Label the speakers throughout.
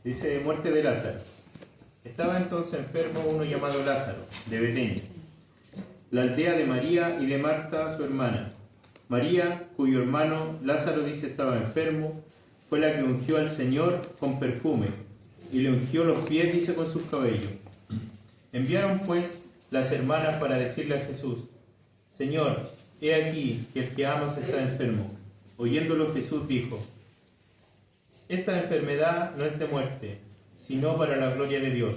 Speaker 1: Dice: muerte de Lázaro. Estaba entonces enfermo uno llamado Lázaro, de Betania, la aldea de María y de Marta, su hermana. María, cuyo hermano Lázaro, dice, estaba enfermo, fue la que ungió al Señor con perfume, y le ungió los pies, dice, con sus cabellos. Enviaron pues las hermanas para decirle a Jesús: Señor, he aquí que el que amas está enfermo. Oyéndolo, Jesús dijo: esta enfermedad no es de muerte, sino para la gloria de Dios,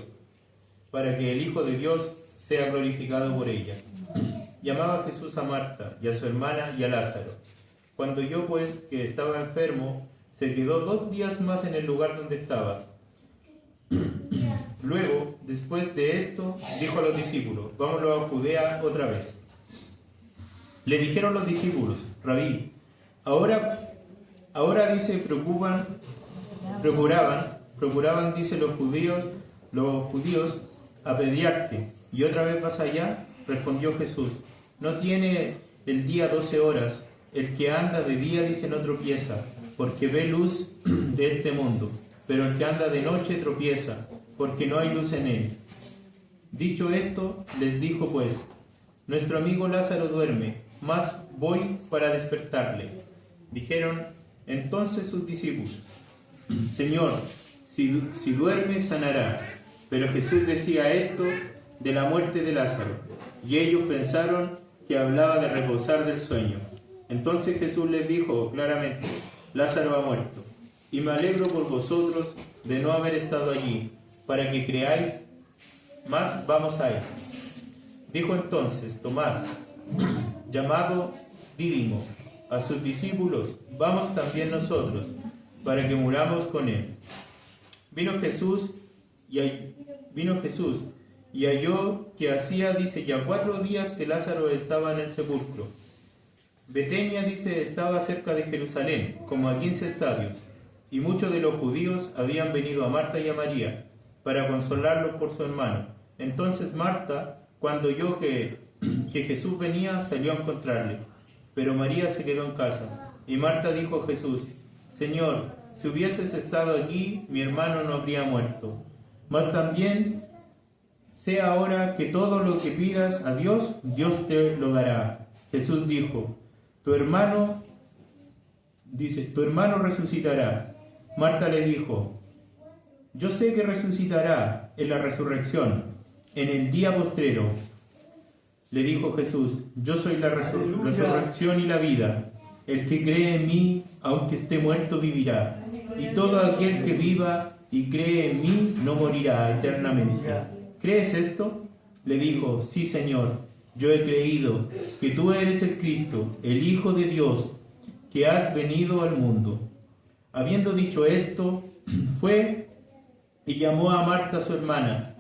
Speaker 1: para que el Hijo de Dios sea glorificado por ella. Llamaba Jesús a Marta y a su hermana y a Lázaro. Cuando oyó pues que estaba enfermo, se quedó 2 días más en el lugar donde estaba. Luego, después de esto, dijo a los discípulos: vámonos a Judea otra vez. Le dijeron los discípulos: Rabí, ahora dice, procuraban, dice, los judíos apedrearte, y otra vez vas allá. Respondió Jesús: no tiene el día 12 horas. El que anda de día, dice, no tropieza, porque ve luz de este mundo, pero el que anda de noche tropieza, porque no hay luz en él. Dicho esto, les dijo pues: nuestro amigo Lázaro duerme, mas voy para despertarle. Dijeron entonces sus discípulos: Señor, si duerme, sanará. Pero Jesús decía esto de la muerte de Lázaro, y ellos pensaron que hablaba de reposar del sueño. Entonces Jesús les dijo claramente: Lázaro ha muerto, y me alegro por vosotros de no haber estado allí, para que creáis, mas vamos a él. Dijo entonces Tomás, llamado Dídimo, a sus discípulos: vamos también nosotros, para que muramos con él. Vino Jesús y halló que hacía, dice, ya 4 días que Lázaro estaba en el sepulcro. Betania, dice, estaba cerca de Jerusalén, como a 15 estadios, y muchos de los judíos habían venido a Marta y a María para consolarlos por su hermano. Entonces Marta, cuando oyó que Jesús venía, salió a encontrarle, pero María se quedó en casa. Y Marta dijo a Jesús: Señor, si hubieses estado allí, mi hermano no habría muerto. Mas también sé ahora que todo lo que pidas a Dios, Dios te lo dará. Jesús dijo: tu hermano resucitará. Marta le dijo: yo sé que resucitará en la resurrección, en el día postrero. Le dijo Jesús: yo soy la resurrección y la vida. El que cree en mí, aunque esté muerto, vivirá. Y todo aquel que viva y cree en mí, no morirá eternamente. ¿Crees esto? Le dijo: sí, Señor, yo he creído que tú eres el Cristo, el Hijo de Dios, que has venido al mundo. Habiendo dicho esto, fue y llamó a Marta su hermana,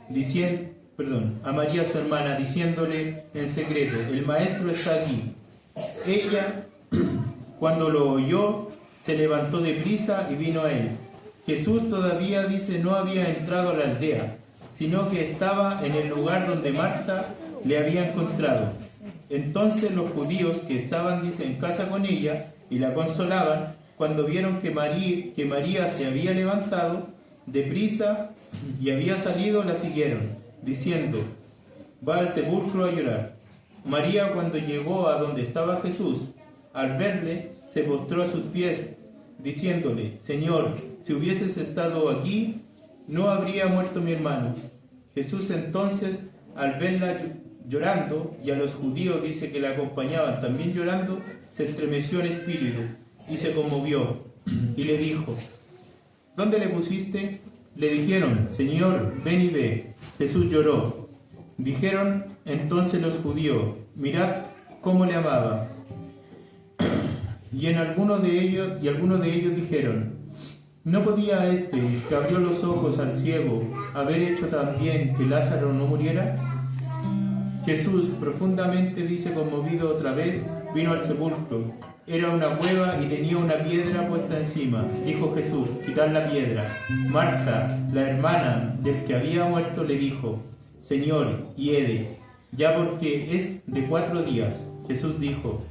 Speaker 1: a María su hermana, diciéndole en secreto: el maestro está aquí. Ella, cuando lo oyó, se levantó deprisa y vino a él. Jesús todavía, dice, no había entrado a la aldea, sino que estaba en el lugar donde Marta le había encontrado. Entonces los judíos que estaban, dice, en casa con ella y la consolaban, cuando vieron que María se había levantado deprisa y había salido, la siguieron, diciendo: va al sepulcro a llorar. María, cuando llegó a donde estaba Jesús, al verle, se postró a sus pies, diciéndole: Señor, si hubieses estado aquí, no habría muerto mi hermano. Jesús entonces, al verla llorando, y a los judíos, dice, que la acompañaban también llorando, se estremeció en espíritu y se conmovió, y le dijo: ¿dónde le pusiste? Le dijeron: Señor, ven y ve. Jesús lloró. Dijeron entonces los judíos: mirad cómo le amaba. Y algunos de ellos dijeron: ¿no podía este, que abrió los ojos al ciego, haber hecho también que Lázaro no muriera? Jesús, profundamente, dice, conmovido otra vez, vino al sepulcro. Era una cueva y tenía una piedra puesta encima. Dijo Jesús: quitad la piedra. Marta, la hermana del que había muerto, le dijo: Señor, hiede, ya porque es de 4 días. Jesús dijo: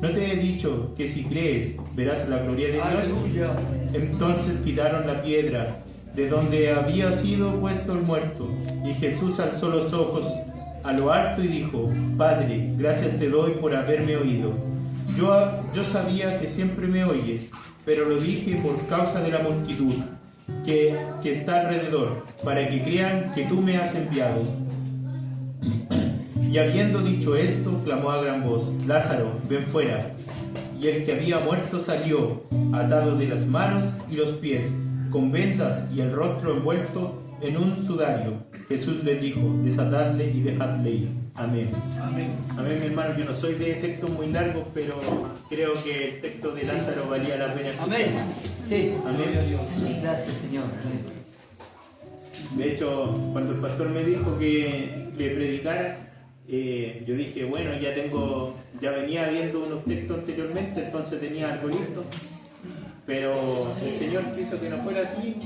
Speaker 1: ¿No te he dicho que si crees verás la gloria de Dios?
Speaker 2: Aleluya.
Speaker 1: Entonces quitaron la piedra de donde había sido puesto el muerto, y Jesús alzó los ojos a lo alto y dijo: Padre, gracias te doy por haberme oído. Yo sabía que siempre me oyes, pero lo dije por causa de la multitud que está alrededor, para que crean que tú me has enviado. Y habiendo dicho esto, clamó a gran voz: Lázaro, ven fuera. Y el que había muerto salió, atado de las manos y los pies, con vendas y el rostro envuelto en un sudario. Jesús les dijo: desatadle y dejadle ir. Amén.
Speaker 2: Amén.
Speaker 1: Amén, mi hermano. Yo no soy de textos muy largos, pero creo que el texto de Lázaro valía la pena escuchar.
Speaker 2: Amén. Sí.
Speaker 1: Amén.
Speaker 2: Gracias, Señor.
Speaker 1: De hecho, cuando el pastor me dijo que predicara, yo dije, bueno, ya venía viendo unos textos anteriormente, entonces tenía algo listo, pero el Señor quiso que no fuera así,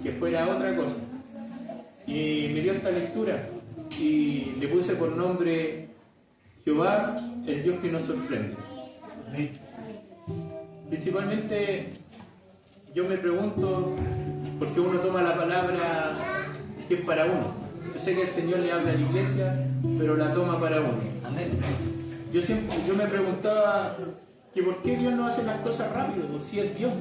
Speaker 1: que fuera otra cosa, y me dio esta lectura y le puse por nombre Jehová, el Dios que nos sorprende. Principalmente yo me pregunto por qué uno toma la palabra que es para uno. Yo sé que el Señor le habla a la iglesia, pero la toma para uno.
Speaker 2: Amén.
Speaker 1: Yo me preguntaba que por qué Dios no hace las cosas rápido, si es Dios.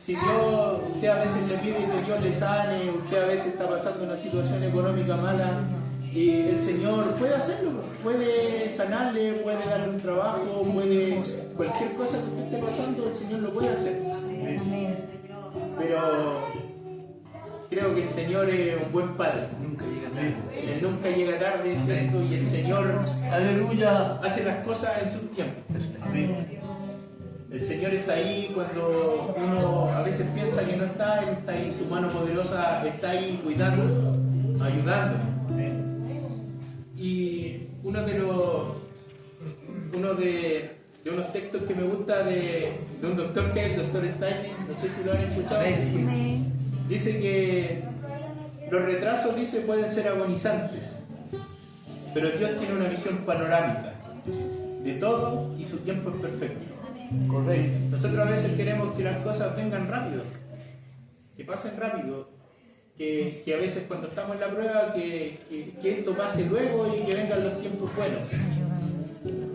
Speaker 1: Si Dios, usted a veces le pide que Dios le sane, usted a veces está pasando una situación económica mala, y el Señor puede hacerlo, puede sanarle, puede darle un trabajo, puede cualquier cosa que usted esté pasando, el Señor lo puede hacer. Pero creo que el Señor es un buen padre.
Speaker 2: Nunca llega tarde.
Speaker 1: Él nunca llega tarde, ¿cierto? Y el Señor
Speaker 2: Aleluya.
Speaker 1: hace las cosas en su tiempo.
Speaker 2: Amén.
Speaker 1: El Señor está ahí cuando uno a veces piensa que no está, Él está ahí, su mano poderosa está ahí cuidando, ayudando. Y uno de unos textos que me gusta de un doctor que es el doctor Steiner, no sé si lo han escuchado.
Speaker 2: Amén.
Speaker 1: Dice que los retrasos, pueden ser agonizantes, pero Dios tiene una visión panorámica de todo y su tiempo es perfecto.
Speaker 2: Correcto.
Speaker 1: Nosotros a veces queremos que las cosas vengan rápido, que pasen rápido, que a veces cuando estamos en la prueba, que esto pase luego y que vengan los tiempos buenos.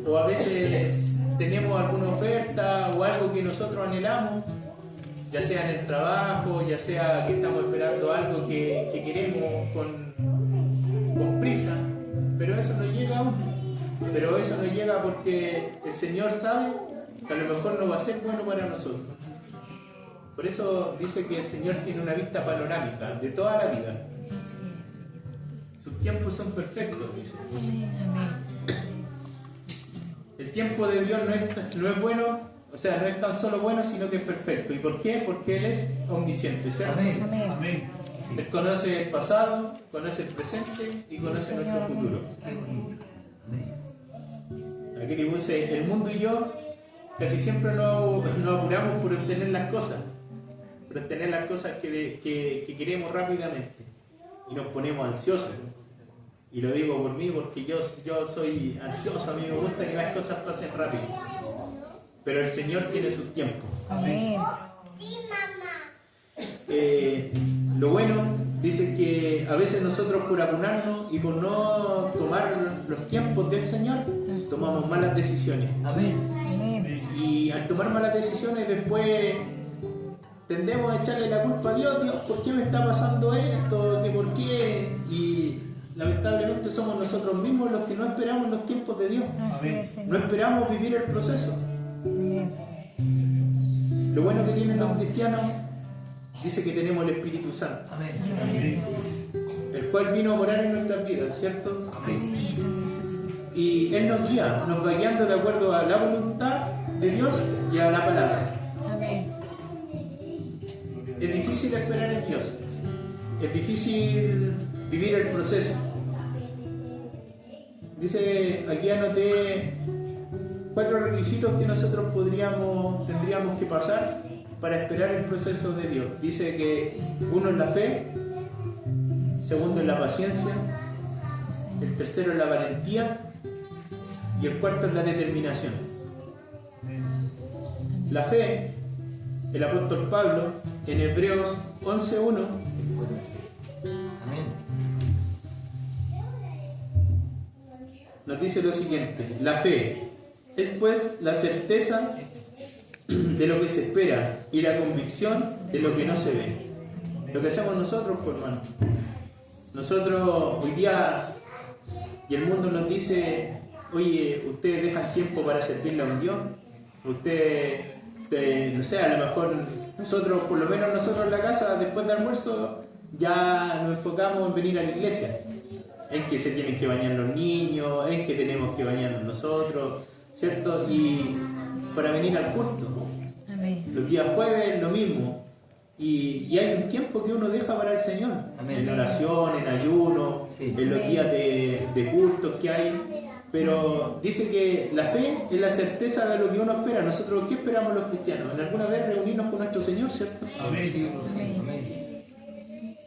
Speaker 1: O a veces tenemos alguna oferta o algo que nosotros anhelamos, ya sea en el trabajo, ya sea que estamos esperando algo que queremos con prisa, pero eso no llega aún. Pero eso no llega porque el Señor sabe que a lo mejor no va a ser bueno para nosotros. Por eso dice que el Señor tiene una vista panorámica de toda la vida. Sus tiempos son perfectos, dice. El tiempo de Dios no es bueno, o sea, no es tan solo bueno, sino que es perfecto. ¿Y por qué? Porque Él es omnisciente, ¿cierto?
Speaker 2: Amén.
Speaker 3: Amén.
Speaker 1: Él conoce el pasado, conoce el presente y conoce nuestro futuro. Aquí le puse, el mundo y yo casi siempre nos apuramos por obtener las cosas, que queremos rápidamente y nos ponemos ansiosos. Y lo digo por mí porque yo soy ansioso, a mí me gusta que las cosas pasen rápido. Pero el Señor tiene sus tiempos.
Speaker 3: Amén.
Speaker 1: Lo bueno, dice que a veces nosotros por apurarnos y por no tomar los tiempos del Señor, tomamos malas decisiones.
Speaker 2: Amén.
Speaker 1: Y al tomar malas decisiones después tendemos a echarle la culpa a Dios. Dios, ¿por qué me está pasando esto? ¿Por qué? Y lamentablemente somos nosotros mismos los que no esperamos los tiempos de Dios. No esperamos vivir el proceso. Lo bueno que tienen los cristianos, dice que tenemos el Espíritu Santo,
Speaker 2: Amén.
Speaker 1: el cual vino a morar en nuestras vidas, ¿cierto?
Speaker 2: Amén.
Speaker 1: Y Él nos guía, nos va guiando de acuerdo a la voluntad de Dios y a la palabra. Es difícil esperar en Dios, es difícil vivir el proceso. Dice, aquí anoté 4 requisitos que nosotros tendríamos que pasar para esperar el proceso de Dios. Dice que uno es la fe, segundo es la paciencia, el tercero es la valentía y el cuarto es la determinación. La fe, el apóstol Pablo, en Hebreos 11:1,
Speaker 3: Amén.
Speaker 1: nos dice lo siguiente: la fe es pues la certeza de lo que se espera y la convicción de lo que no se ve. Lo que hacemos nosotros, pues, hermano. Nosotros hoy día, y el mundo nos dice: oye, ustedes dejan tiempo para servirle a un Dios. Ustedes, no sé, a lo mejor nosotros, por lo menos nosotros en la casa, después del almuerzo, ya nos enfocamos en venir a la iglesia. En que se tienen que bañar los niños, en que tenemos que bañarnos nosotros, ¿cierto? Y para venir al culto.
Speaker 2: Amén.
Speaker 1: Los días jueves lo mismo. Y hay un tiempo que uno deja para el Señor.
Speaker 3: Amén.
Speaker 1: En oración, en ayuno,
Speaker 3: Sí.
Speaker 1: en los días de cultos que hay. Pero dice que la fe es la certeza de lo que uno espera. Nosotros, ¿qué esperamos los cristianos? En alguna vez reunirnos con nuestro Señor, ¿cierto?
Speaker 3: Amén.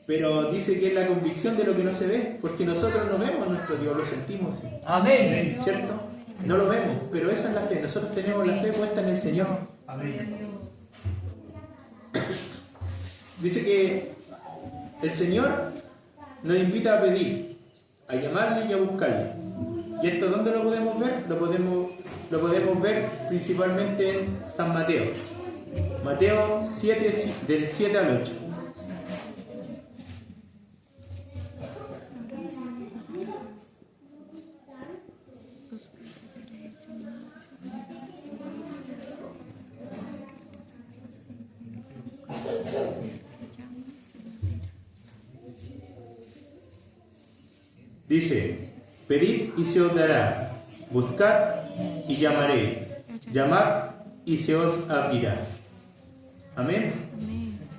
Speaker 1: Pero dice que es la convicción de lo que no se ve, porque nosotros no vemos a nuestro Dios, lo sentimos, ¿sí?
Speaker 3: Amén.
Speaker 1: ¿Cierto? No lo vemos, pero esa es la fe. Nosotros tenemos la fe puesta en el Señor. Dice que el Señor nos invita a pedir, a llamarle y a buscarle. ¿Y esto dónde lo podemos ver? Lo podemos ver principalmente en San Mateo. Mateo 7, del 7 al 8. Dice: pedid y se os dará, buscad y llamaréis, llamad y se os abrirá. Amén.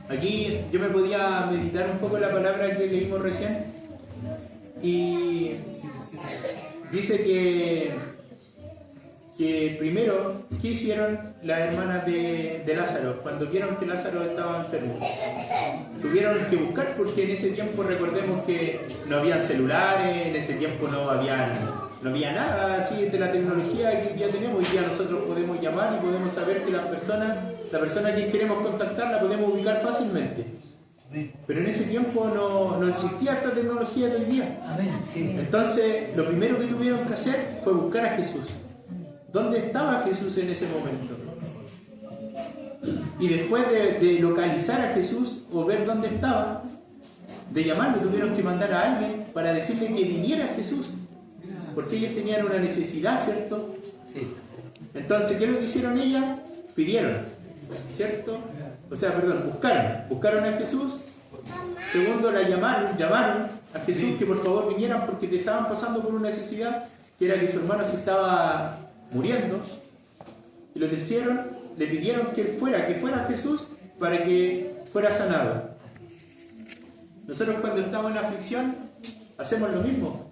Speaker 1: Aquí yo me podía meditar un poco la palabra que leímos recién, y dice que primero, ¿qué hicieron las hermanas de Lázaro cuando vieron que Lázaro estaba enfermo? Tuvieron que buscar, porque en ese tiempo recordemos que no había celulares, en ese tiempo no había nada así de la tecnología que hoy día tenemos. Hoy día nosotros podemos llamar y podemos saber que la persona que queremos contactar la podemos ubicar fácilmente. Pero en ese tiempo no existía esta tecnología de hoy día.
Speaker 3: Amén. Sí.
Speaker 1: Entonces, lo primero que tuvieron que hacer fue buscar a Jesús. ¿Dónde estaba Jesús en ese momento? Y después de localizar a Jesús o ver dónde estaba, de llamarlo, tuvieron que mandar a alguien para decirle que viniera Jesús. Porque ellos tenían una necesidad, ¿cierto?
Speaker 3: Sí.
Speaker 1: Entonces, ¿qué es lo que hicieron ellas? Pidieron, ¿cierto? Buscaron a Jesús. Segundo, la llamaron a Jesús que por favor vinieran porque te estaban pasando por una necesidad, que era que su hermano se estaba muriendo. Y lo que hicieron, le pidieron que fuera Jesús para que fuera sanado. Nosotros cuando estamos en aflicción hacemos lo mismo.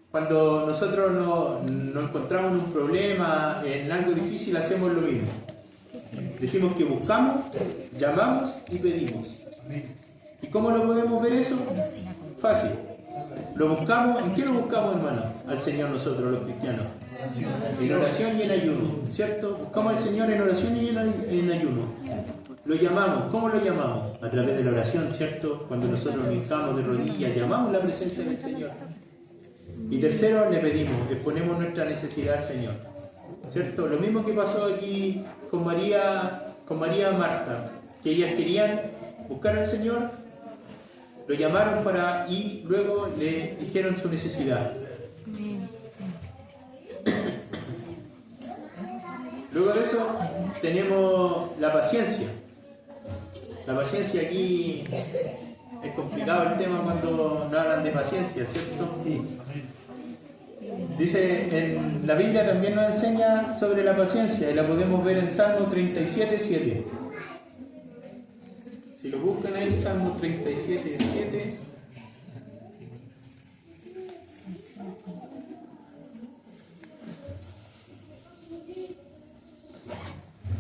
Speaker 1: Cuando nosotros nos encontramos en un problema, en algo difícil, hacemos lo mismo. Decimos que buscamos, llamamos y pedimos. ¿Y cómo lo podemos ver eso? Fácil. Lo buscamos, ¿en qué lo buscamos, hermano? Al Señor nosotros, los cristianos. En oración y en ayuno, ¿cierto? Buscamos al Señor en oración y en ayuno. Lo llamamos, ¿cómo lo llamamos? A través de la oración, ¿cierto? Cuando nosotros nos hincamos de rodillas, llamamos la presencia del Señor. Y tercero, le pedimos, exponemos nuestra necesidad al Señor, ¿cierto? Lo mismo que pasó aquí con María y Marta, que ellas querían buscar al Señor, lo llamaron y luego le dijeron su necesidad. Luego de eso tenemos la paciencia. La paciencia, aquí es complicado el tema cuando no hablan de paciencia, ¿cierto?
Speaker 3: Sí.
Speaker 1: Dice, en la Biblia también nos enseña sobre la paciencia y la podemos ver en Salmo 37:7. Si lo buscan ahí, Salmo 37:7.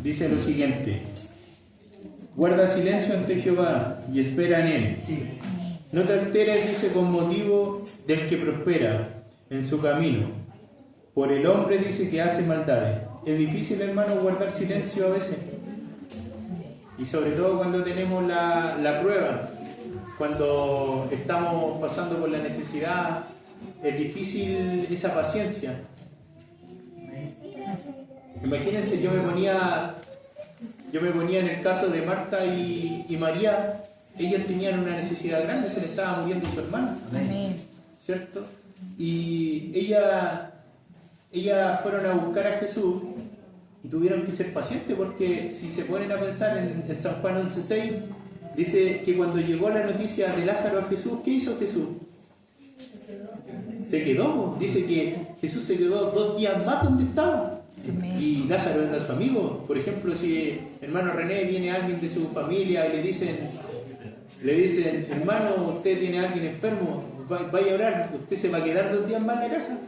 Speaker 1: Dice lo siguiente: guarda silencio ante Jehová y espera en él. No te alteres, dice, con motivo del que prospera en su camino. Por el hombre, dice, que hace maldades. es difícil, hermano, guardar silencio a veces. Y sobre todo cuando tenemos la prueba, cuando estamos pasando por la necesidad, es difícil esa paciencia. Imagínense, yo me ponía en el caso de Marta y María. Ellas tenían una necesidad grande, se le estaba muriendo su hermano, ¿cierto? Y ellas fueron a buscar a Jesús y tuvieron que ser pacientes, porque si se ponen a pensar en San Juan 11:6, dice que cuando llegó la noticia de Lázaro a Jesús, ¿qué hizo Jesús? Se quedó, dice que Jesús se quedó 2 días más donde estaba. Y Lázaro era su amigo. Por ejemplo, si hermano René viene alguien de su familia y le dicen, hermano, usted tiene a alguien enfermo, vaya a orar, ¿usted se va a quedar 2 días más en la casa?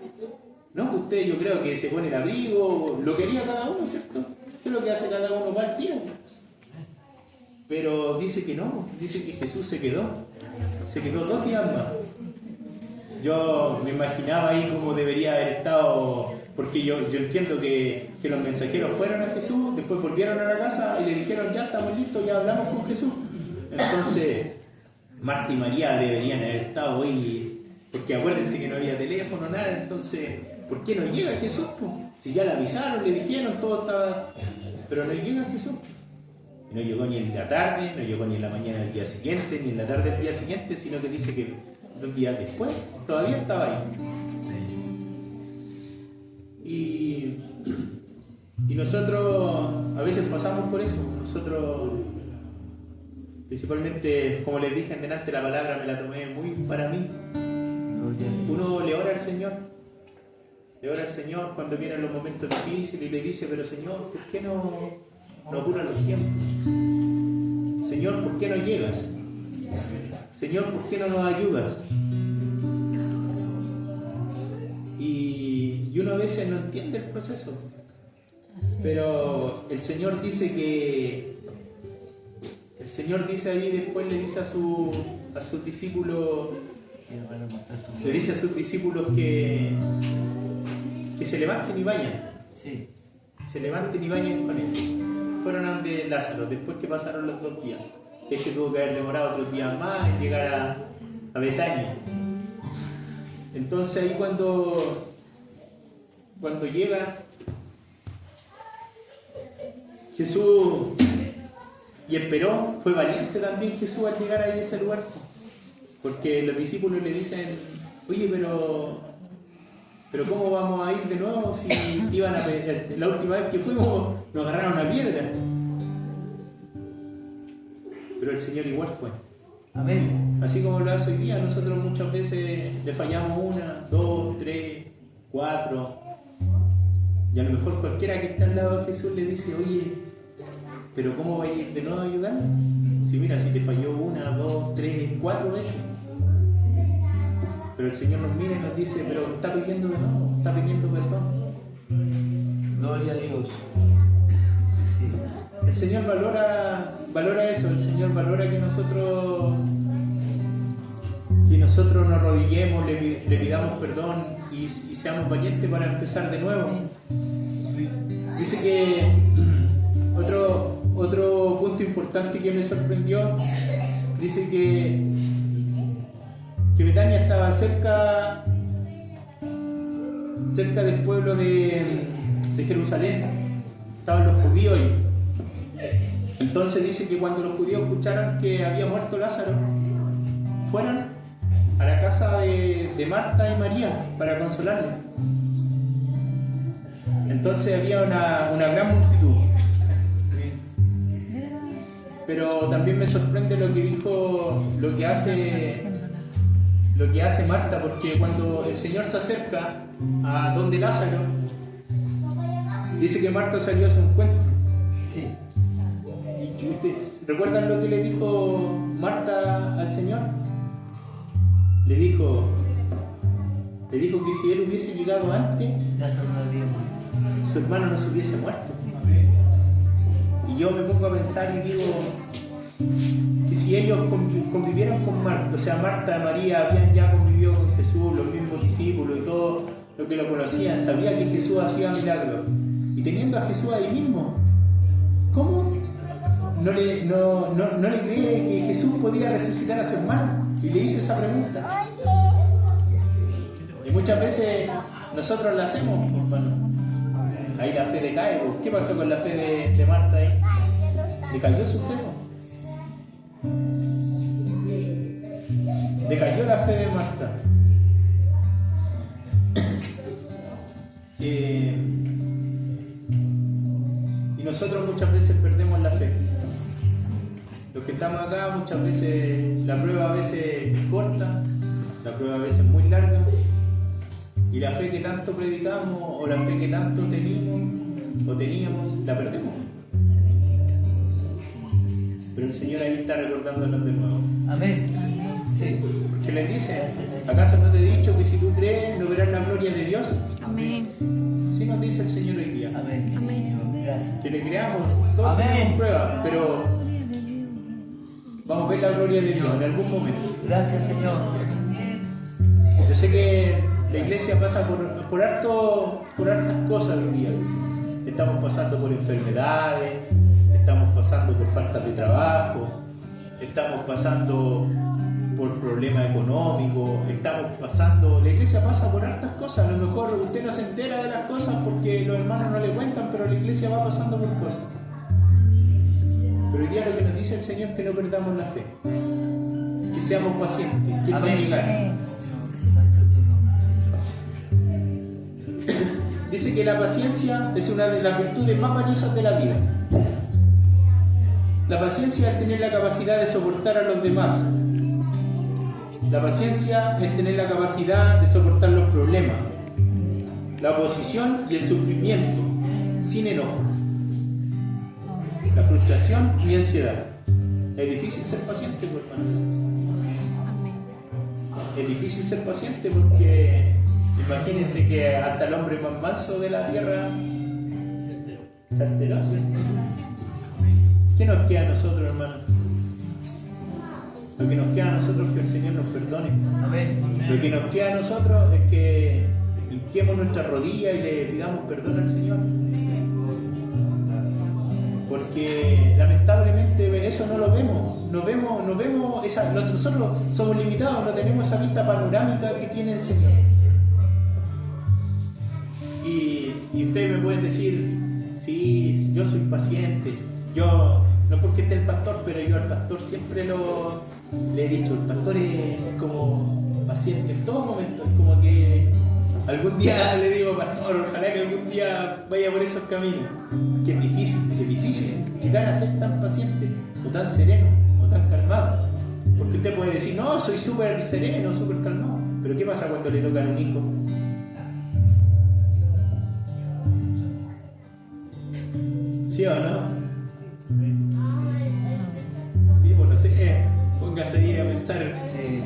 Speaker 1: No, usted, yo creo que se pone el abrigo, lo que haría cada uno, ¿cierto? ¿Qué es lo que hace cada uno? Va al tiro. Pero dice que no, dice que Jesús se quedó 2 días más. Yo me imaginaba ahí cómo debería haber estado, porque yo entiendo que los mensajeros fueron a Jesús, después volvieron a la casa y le dijeron, ya estamos listos, ya hablamos con Jesús. Entonces, Marta y María deberían haber estado hoy, porque acuérdense que no había teléfono, nada. Entonces, ¿por qué no llega Jesús? Si ya le avisaron, le dijeron, todo estaba, pero no llega Jesús. No llegó ni en la tarde, no llegó ni en la mañana del día siguiente, ni en la tarde del día siguiente, sino que dice que 2 días después todavía estaba ahí. Y nosotros a veces pasamos por eso. Nosotros, principalmente, como les dije antes, la palabra me la tomé muy para mí. Uno le ora al Señor, cuando vienen los momentos difíciles y le dice, pero Señor, ¿por qué no duran los tiempos? Señor, ¿por qué no llegas? Señor, ¿por qué no nos ayudas? Y uno a veces no entiende el proceso, pero el Señor dice ahí, después le dice a sus discípulos, que se levanten y vayan.
Speaker 3: Sí.
Speaker 1: Se levanten y vayan con él. Fueron a donde Lázaro, después que pasaron los 2 días. Que tuvo que haber demorado 3 días más en llegar a Betania. Entonces ahí cuando llega Jesús y esperó, fue valiente también Jesús al llegar ahí a ese lugar, porque los discípulos le dicen, oye, pero ¿cómo vamos a ir de nuevo si la última vez que fuimos nos agarraron una piedra? Pero el Señor igual fue.
Speaker 3: Amén.
Speaker 1: Así como lo hace hoy día, nosotros muchas veces le fallamos 1, 2, 3, 4. Y a lo mejor cualquiera que está al lado de Jesús le dice, oye, pero ¿cómo va a ir de nuevo a ayudar? Si mira, si te falló 1, 2, 3, 4 veces. Pero el Señor nos mira y nos dice, pero está pidiendo de nuevo, está pidiendo perdón.
Speaker 3: Gloria a Dios. Sí.
Speaker 1: El Señor valora eso, el Señor valora que nosotros nos arrodillemos, le pidamos perdón y seamos valientes para empezar de nuevo. Dice que otro punto importante que me sorprendió, dice que Betania estaba cerca del pueblo de Jerusalén, estaban los judíos ahí. Entonces dice que cuando los judíos escucharon que había muerto Lázaro, fueron a la casa de Marta y María para consolarle. Entonces había una gran multitud. Pero también me sorprende lo que hace Marta, porque cuando el Señor se acerca a donde Lázaro, dice que Marta salió a su encuentro.
Speaker 3: Sí.
Speaker 1: ¿Y ustedes recuerdan lo que le dijo Marta al Señor? Le dijo que si él hubiese llegado antes, su hermano no se hubiese muerto. Y yo me pongo a pensar y digo que si ellos convivieron con Marta, o sea, Marta y María habían ya convivido con Jesús, los mismos discípulos y todos los que lo conocían, sabían que Jesús hacía milagros y y teniendo a Jesús ahí mismo, ¿cómo no le cree que Jesús podía resucitar a su hermano? Y le hizo esa pregunta. Y muchas veces nosotros la hacemos, hermano. Ahí la fe decae. ¿Qué pasó con la fe de Marta ahí? Decayó su fe. Decayó la fe de Marta. Y nosotros muchas veces perdemos la fe. Los que estamos acá, muchas veces la prueba a veces es corta, la prueba a veces es muy larga, y la fe que tanto predicamos o la fe que tanto teníamos, la perdemos. Pero el Señor ahí está recordándonos de nuevo.
Speaker 3: Amén. Sí.
Speaker 1: Porque les dice, ¿acaso no te he dicho que si tú crees no verás la gloria de Dios?
Speaker 2: Amén.
Speaker 1: Así nos dice el Señor hoy día.
Speaker 3: Amén.
Speaker 2: Amén.
Speaker 3: Gracias.
Speaker 1: Que le creamos, todos
Speaker 3: Amén.
Speaker 1: tenemos pruebas, pero vamos a ver la gloria de Dios en algún momento.
Speaker 3: Gracias, Señor.
Speaker 1: Yo sé que la iglesia pasa por hartas cosas hoy día. Estamos pasando por enfermedades, estamos pasando por falta de trabajo, estamos pasando por problemas económicos, la iglesia pasa por hartas cosas. A lo mejor usted no se entera de las cosas porque los hermanos no le cuentan, pero la iglesia va pasando por cosas. Pero hoy día lo que nos dice el Señor es que no perdamos la fe, que seamos pacientes, que
Speaker 3: Amén.
Speaker 1: no llegar. Dice que la paciencia es una de las virtudes más valiosas de la vida. La paciencia es tener la capacidad de soportar a los demás. La paciencia es tener la capacidad de soportar los problemas, la oposición y el sufrimiento, sin enojo, la frustración y ansiedad. Es difícil ser paciente, pues, es difícil ser paciente porque imagínense que hasta el hombre más manso de la tierra se alteró. ¿Qué nos queda a nosotros, hermano? Lo que nos queda a nosotros es que el Señor nos perdone.
Speaker 3: Amén.
Speaker 1: Lo que nos queda a nosotros es que hinquemos nuestra rodilla y le pidamos perdón al Señor. Porque lamentablemente eso no lo vemos. Nosotros somos limitados, no tenemos esa vista panorámica que tiene el Señor. Y ustedes me pueden decir, sí, yo soy paciente. Yo, no porque esté el pastor, pero yo al pastor siempre le he dicho, el pastor es como paciente en todo momento. Es como que algún día le digo, pastor, ojalá que algún día vaya por esos caminos. Que es difícil llegar a ser tan paciente, o tan sereno, o tan calmado. Porque usted puede decir, no, soy súper sereno, súper calmado. Pero ¿qué pasa cuando le tocan un hijo? ¿Sí o no? Sí, pues no sé, póngase ahí a pensar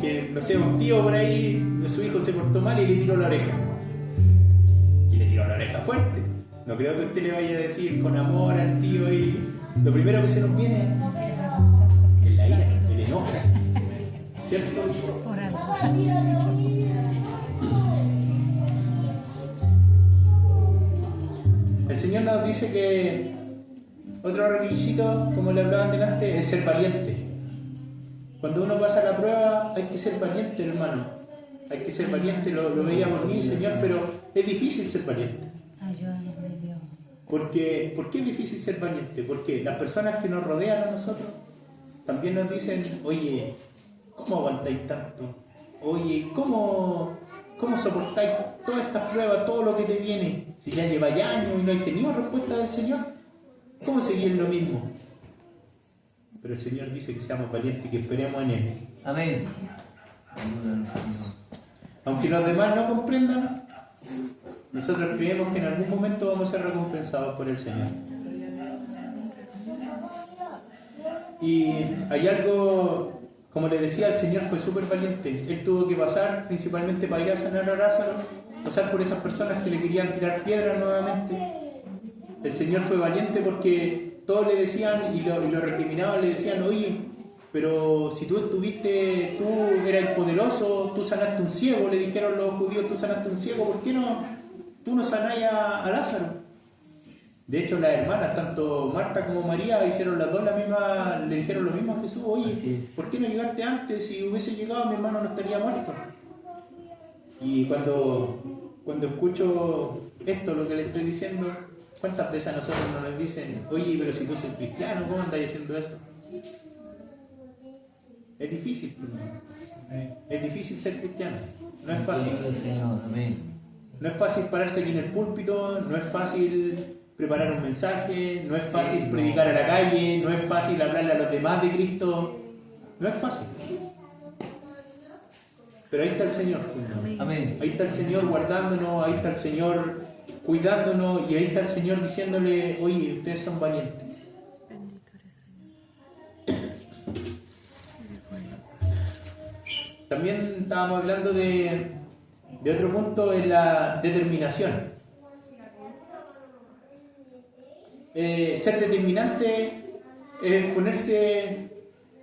Speaker 1: que, no sé, un tío por ahí, su hijo se portó mal y le tiró la oreja. Y le tiró la oreja fuerte. No creo que usted le vaya a decir con amor al tío y lo primero que se nos viene es la ira, el enojo. ¿Cierto?
Speaker 2: Por algo.
Speaker 1: El Señor nos dice que otro requisito, como le hablaban delante, es ser valiente. Cuando uno pasa la prueba hay que ser valiente, hermano. Hay que ser valiente, lo veía por mí, Señor, pero es difícil ser valiente.
Speaker 2: Ayúdame, Dios.
Speaker 1: ¿Por qué es difícil ser valiente? Porque las personas que nos rodean a nosotros también nos dicen, oye, ¿cómo aguantáis tanto? Oye, ¿cómo soportáis todas estas pruebas, todo lo que te viene? Si ya lleváis años y no hay tenido respuesta del Señor, ¿cómo seguir lo mismo? Pero el Señor dice que seamos valientes y que esperemos en Él.
Speaker 3: Amén.
Speaker 1: Aunque los demás no comprendan, nosotros creemos que en algún momento vamos a ser recompensados por el Señor. Y hay algo, como les decía, el Señor fue súper valiente. Él tuvo que pasar, principalmente para ir a sanar a Lázaro, pasar por esas personas que le querían tirar piedras nuevamente. El Señor fue valiente porque todos le decían y lo recriminaban, le decían, oye, pero si tú eras el poderoso, tú sanaste un ciego, le dijeron los judíos, tú sanaste un ciego, ¿por qué tú no sanás a Lázaro? De hecho, las hermanas, tanto Marta como María, hicieron las dos le dijeron lo mismo a Jesús. Oye,
Speaker 3: Así
Speaker 1: ¿por qué no llegaste antes? Si hubiese llegado, mi hermano no estaría muerto. Y cuando escucho esto, lo que le estoy diciendo, ¿cuántas veces a nosotros nos dicen, oye, pero si tú eres cristiano, ¿cómo andas diciendo eso? Es difícil, hermano. Es difícil ser cristiano. No es fácil.
Speaker 3: Gloria al Señor. Amén.
Speaker 1: No es fácil pararse aquí en el púlpito, no es fácil preparar un mensaje, no es fácil predicar a la calle, no es fácil hablarle a los demás de Cristo. No es fácil. Pero ahí está el Señor.
Speaker 3: Amén.
Speaker 1: Ahí está el Señor guardándonos, ahí está el Señor cuidándonos y ahí está el Señor diciéndole, oye, ustedes son valientes. También estábamos hablando de otro punto, en la determinación. Ser determinante es ponerse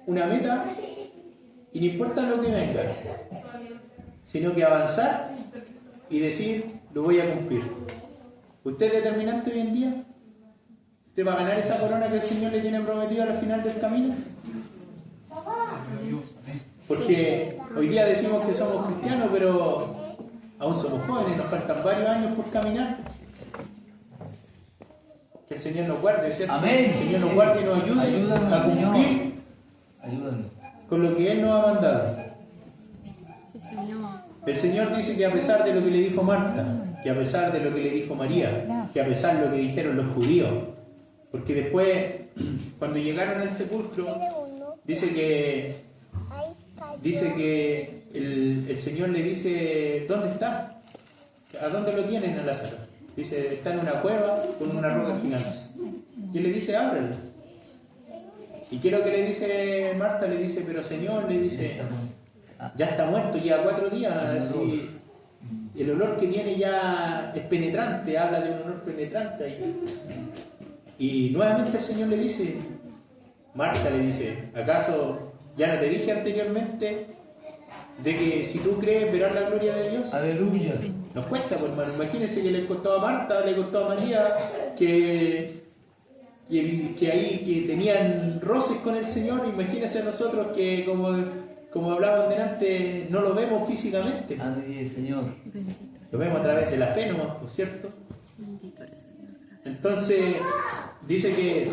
Speaker 1: una meta y no importa lo que venga, sino que avanzar y decir, lo voy a cumplir. ¿Usted es determinante hoy en día? ¿Usted va a ganar esa corona que el Señor le tiene prometido al final del camino? Porque hoy día decimos que somos cristianos, pero aún somos jóvenes, nos faltan varios años por caminar. Que el Señor nos guarde, ¿cierto?
Speaker 3: Amén.
Speaker 1: El Señor nos guarde y nos ayude
Speaker 3: Ayúdanos,
Speaker 1: a cumplir
Speaker 3: Señor. Ayúdanos.
Speaker 1: con lo que Él nos ha mandado.
Speaker 2: Sí, Señor.
Speaker 1: El Señor dice que a pesar de lo que le dijo Marta, que a pesar de lo que le dijo María, que a pesar de lo que dijeron los judíos, porque después, cuando llegaron al sepulcro, dice que el Señor le dice, ¿dónde está? ¿A dónde lo tienen a Lázaro? Dice, está en una cueva con una roca gigante. Y él le dice, ábrelo. Y quiero que le dice Marta, le dice, pero Señor, le dice, ya está muerto, lleva 4 días. Así, el olor que tiene ya es penetrante, habla de un olor penetrante. Y nuevamente el Señor le dice, Marta le dice, ¿acaso ya no te dije anteriormente de que si tú crees verás la gloria de Dios?
Speaker 3: Aleluya.
Speaker 1: Nos cuesta, pues, hermano. Imagínense que le costó a Marta, le costó a María, que tenían roces con el Señor. Imagínense a nosotros que, como hablábamos delante, no lo vemos físicamente.
Speaker 3: Amén, Señor.
Speaker 1: Lo vemos a través de la fe nomás, ¿por cierto? Entonces, dice que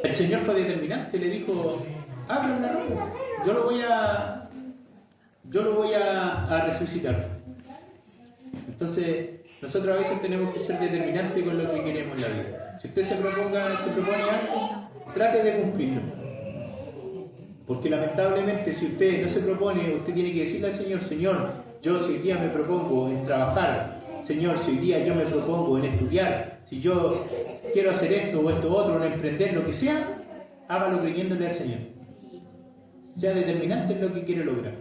Speaker 1: el Señor fue determinante, le dijo, abran la roca, yo lo voy a resucitar. Entonces, nosotros a veces tenemos que ser determinantes con lo que queremos en la vida. Si usted se propone algo, trate de cumplirlo. Porque lamentablemente, si usted no se propone, usted tiene que decirle al Señor, Señor, yo si hoy día me propongo en trabajar, Señor, si hoy día yo me propongo en estudiar, si yo quiero hacer esto o esto otro, en emprender, lo que sea, hágalo creyéndole al Señor. Sea determinante en lo que quiere lograr.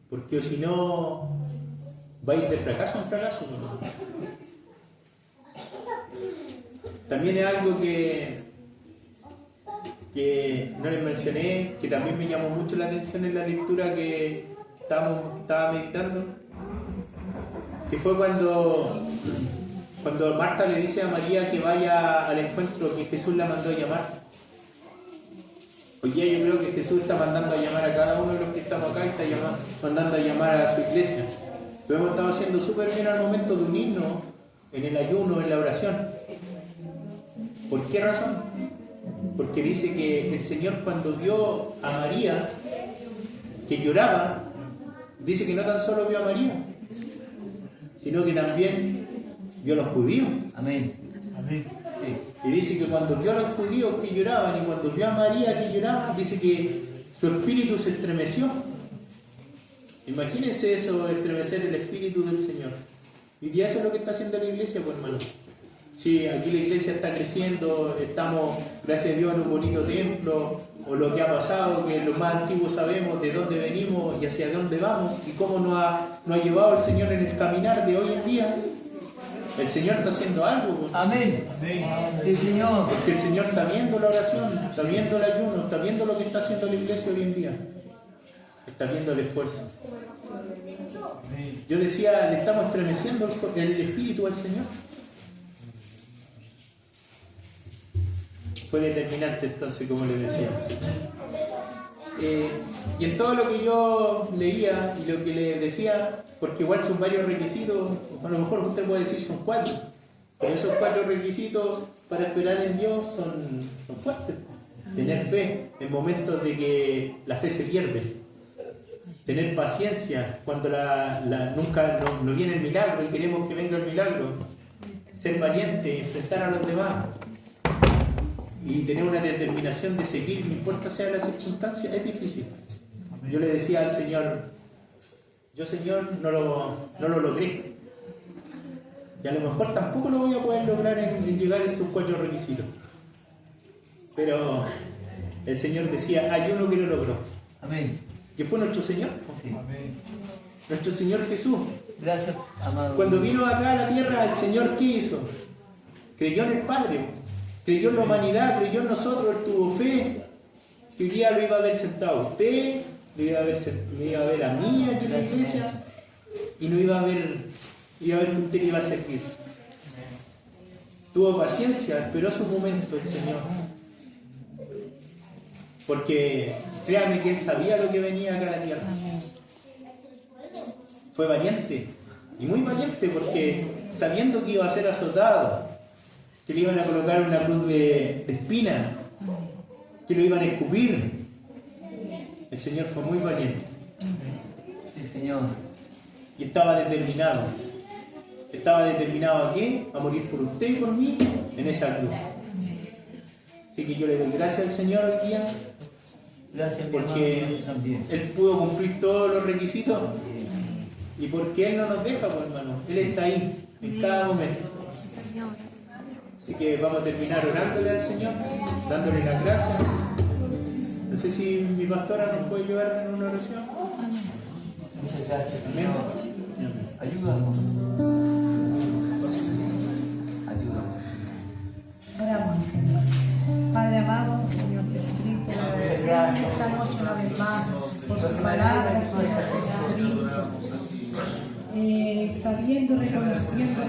Speaker 1: Porque si no, va a ir de fracaso en fracaso. También es algo que no les mencioné, que también me llamó mucho la atención en la lectura que estaba meditando, que fue cuando Marta le dice a María que vaya al encuentro que Jesús la mandó a llamar. Hoy día yo creo que Jesús está mandando a llamar a cada uno de los que estamos acá y está mandando a llamar a su iglesia. Lo hemos estado haciendo súper bien al momento de unirnos en el ayuno, en la oración. ¿Por qué razón? Porque dice que el Señor, cuando vio a María que lloraba, dice que no tan solo vio a María, sino que también vio a los judíos.
Speaker 3: Amén.
Speaker 1: Sí. Y dice que cuando vio a los judíos que lloraban y cuando vio a María que lloraba, dice que su espíritu se estremeció. Imagínense eso, estremecer el espíritu del Señor. Y eso es lo que está haciendo la iglesia, pues, hermano. Sí, aquí la iglesia está creciendo, estamos, gracias a Dios, en un bonito templo, o lo que ha pasado, que los más antiguos sabemos de dónde venimos y hacia dónde vamos, y cómo nos ha llevado el Señor en el caminar de hoy en día. El Señor está haciendo algo. Pues.
Speaker 3: Amén. Sí, Señor.
Speaker 1: Porque el Señor está viendo la oración, está viendo el ayuno, está viendo lo que está haciendo la iglesia hoy en día. Está viendo el esfuerzo. Yo decía, le estamos estremeciendo el espíritu al Señor. fue determinante entonces, como les decía. Y en todo lo que yo leía y lo que les decía, porque igual son varios requisitos, a lo mejor usted puede decir son 4, pero esos 4 requisitos para esperar en Dios son fuertes. Tener fe en momentos de que la fe se pierde. Tener paciencia cuando nunca no viene el milagro y queremos que venga el milagro. Ser valiente, enfrentar a los demás. Y tener una determinación de seguir, no importa sea la circunstancia, es difícil. Yo le decía al Señor, yo Señor no lo logré. Y a lo mejor tampoco lo voy a poder lograr en llegar a estos 4 requisitos. Pero el Señor decía, hay uno que lo logró.
Speaker 3: Amén.
Speaker 1: Que fue nuestro Señor.
Speaker 3: Sí.
Speaker 1: Nuestro Señor Jesús.
Speaker 3: Gracias, amado.
Speaker 1: Cuando vino acá a la tierra, el Señor, ¿qué hizo? Creyó en el Padre. Creyó en la humanidad, creyó en nosotros, él tuvo fe. Que un día lo iba a ver sentado a usted, lo iba a ver a mí aquí en la iglesia, y no iba a ver que usted le iba a servir. Tuvo paciencia, esperó su momento el Señor. Porque créame que él sabía lo que venía acá a la tierra. Fue valiente, y muy valiente, porque sabiendo que iba a ser azotado, que le iban a colocar una cruz de espinas, que lo iban a escupir, el Señor fue muy valiente.
Speaker 3: Sí, Señor.
Speaker 1: Y estaba determinado. ¿Estaba determinado a qué? A morir por usted y por mí en esa cruz. Así que yo le doy gracias al Señor hoy día,
Speaker 3: Gracias, mi
Speaker 1: porque
Speaker 3: hermano, también.
Speaker 1: Él pudo cumplir todos los requisitos y porque Él no nos deja, pues, hermano. Él está ahí, en cada momento.
Speaker 2: Sí, Señor.
Speaker 1: Así que vamos a terminar orándole al Señor, dándole las gracias. No sé si mi pastora nos puede ayudar en una oración.
Speaker 3: Muchas gracias,
Speaker 1: Amén.
Speaker 3: Señor. Ayúdanos. Ayúdanos.
Speaker 4: Oramos al Señor. Padre amado, Señor Jesucristo, le agradecemos esta noche una vez más por su palabra, Señor Jesucristo. Sabiendo y reconociendo